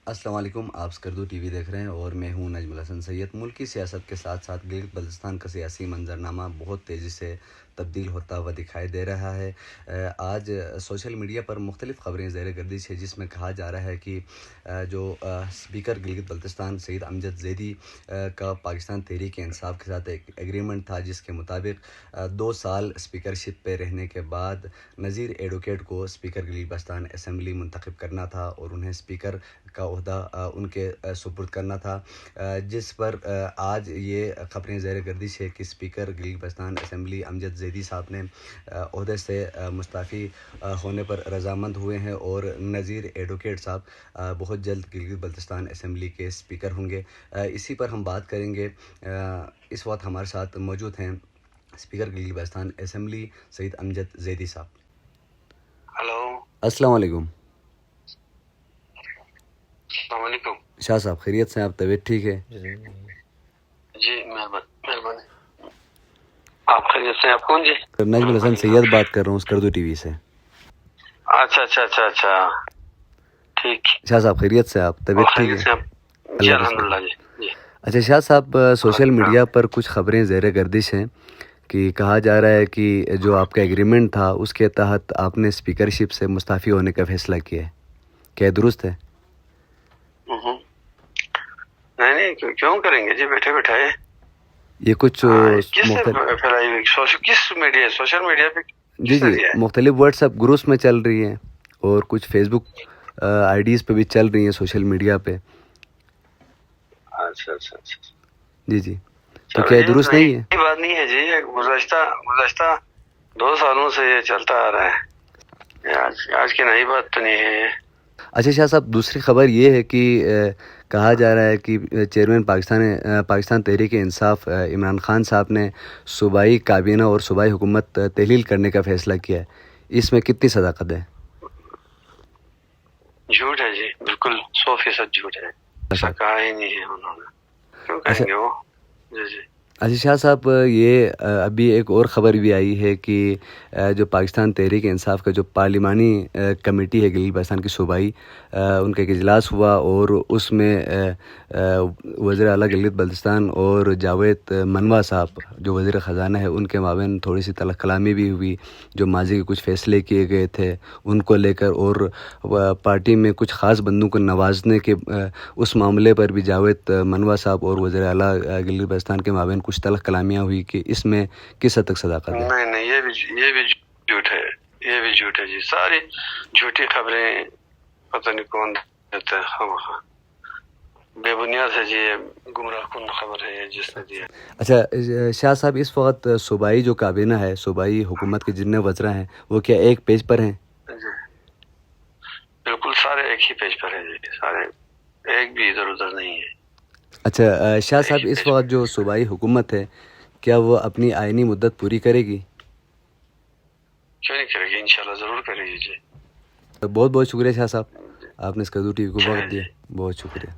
السلام علیکم، آپ اسکردو ٹی وی دیکھ رہے ہیں اور میں ہوں نجم الحسن سید۔ ملکی سیاست کے ساتھ ساتھ گلگت بلتستان کا سیاسی منظرنامہ بہت تیزی سے تبدیل ہوتا ہوا دکھائی دے رہا ہے۔ آج سوشل میڈیا پر مختلف خبریں زیر گردش ہے، جس میں کہا جا رہا ہے کہ جو اسپیکر گلگت بلتستان سعید امجد زیدی کا پاکستان تحریک انصاف کے ساتھ ایک ایگریمنٹ تھا، جس کے مطابق 2 سال اسپیکرشپ پہ رہنے کے بعد نذیر ایڈوکیٹ کو اسپیکر گلگت بلتستان اسمبلی منتخب کرنا تھا اور انہیں اسپیکر کا عہدہ ان کے سپرد کرنا تھا، جس پر آج یہ خبریں زیر گردش ہے کہ اسپیکر گلگت بلتستان اسمبلی امجد زیدی صاحب نے عہدے سے مستعفی ہونے پر رضامند ہوئے ہیں اور نذیر ایڈوکیٹ صاحب بہت جلد گلگت بلتستان اسمبلی کے اسپیکر ہوں گے۔ اسی پر ہم بات کریں گے۔ اس وقت ہمارے ساتھ موجود ہیں اسپیکر گلگت بلتستان اسمبلی سعید امجد زیدی صاحب۔ ہلو، السلام علیکم۔ السلام علیکم۔ شاہ صاحب خیریت سے؟ آپ طبیعت ٹھیک ہے؟ جی مہربانی، آپ خیریت سے؟ آپ کون جی؟ نجم الحسن سید بات کر رہا ہوں اسکردو ٹی وی سے۔ اچھا، ٹھیک۔ شاہ صاحب خیریت سے؟ آپ طبیعت ٹھیک ہے؟ جی الحمدللہ جی۔ اچھا شاہ صاحب، سوشل میڈیا پر کچھ خبریں زیر گردش ہیں کہ کہا جا رہا ہے کہ جو آپ کا ایگریمنٹ تھا اس کے تحت آپ نے اسپیکرشپ سے مستعفی ہونے کا فیصلہ کیا ہے، کیا درست ہے؟ نہیں کیوں کریں گے جی، بیٹھے بیٹھائے یہ کچھ کس میڈیا، سوشل میڈیا پہ؟ جی مختلف واٹس ایپ گروپس میں چل رہی ہیں اور کچھ فیس بک آئی ڈیز پہ بھی چل رہی ہیں، سوشل میڈیا پہ۔ اچھا جی تو کیا درست نہیں ہے؟ یہ بات نہیں ہے جی، گزشتہ 2 سالوں سے یہ چلتا آ رہا ہے، آج کی نئی بات تو نہیں ہے۔ اچھا شاہ صاحب، دوسری خبر یہ ہے کہ کہا جا رہا ہے کہ چیئرمین پاکستان تحریک انصاف عمران خان صاحب نے صوبائی کابینہ اور صوبائی حکومت تحلیل کرنے کا فیصلہ کیا ہے، اس میں کتنی صداقت ہے؟ جھوٹ ہے جی، بالکل 100% جھوٹ ہے، ایسا کہا ہی نہیں ہے انہوں نے، کیوں کہیں گے وہ؟ جی۔ اچھا شاہ صاحب، یہ ابھی ایک اور خبر بھی آئی ہے کہ جو پاکستان تحریک انصاف کا جو پارلیمانی کمیٹی ہے گلگت بلتستان کی صوبائی، ان کا ایک اجلاس ہوا اور اس میں وزیر اعلیٰ گلگت بلتستان اور جاوید منوا صاحب جو وزیر خزانہ ہے ان کے مابین تھوڑی سی تلخ کلامی بھی ہوئی، جو ماضی کے کچھ فیصلے کیے گئے تھے ان کو لے کر، اور پارٹی میں کچھ خاص بندوں کو نوازنے کے اس معاملے پر بھی جاوید منوا صاحب اور وزیر اعلیٰ گلگت بلتستان کے مابین کچھ تلخ کلامیاں ہوئی، کہ اس میں کس حد تک صداقت ہے؟ نہیں، یہ بھی جھوٹ ہے جی، ساری جھوٹی خبریں پتہ نہیں کون دیتا ہے، بے بنیاد ہے جی، گمراہ کن خبر ہے جس نے دیا۔ اچھا شاہ صاحب، اس وقت صوبائی جو کابینہ ہے، صوبائی حکومت کے جتنے وزراء ہیں وہ کیا ایک پیج پر ہیں؟ جی بالکل، سارے ایک ہی پیج پر ہیں جی، سارے، ایک بھی ادھر ادھر نہیں ہے۔ اچھا شاہ صاحب، اس وقت جو صوبائی حکومت ہے کیا وہ اپنی آئینی مدت پوری کرے گی؟ کیوں نہیں کرے گی، انشاءاللہ ضرور کرے گی جی۔ بہت بہت شکریہ شاہ صاحب، آپ نے اسکردو ٹی وی کو وقت دیا، بہت شکریہ۔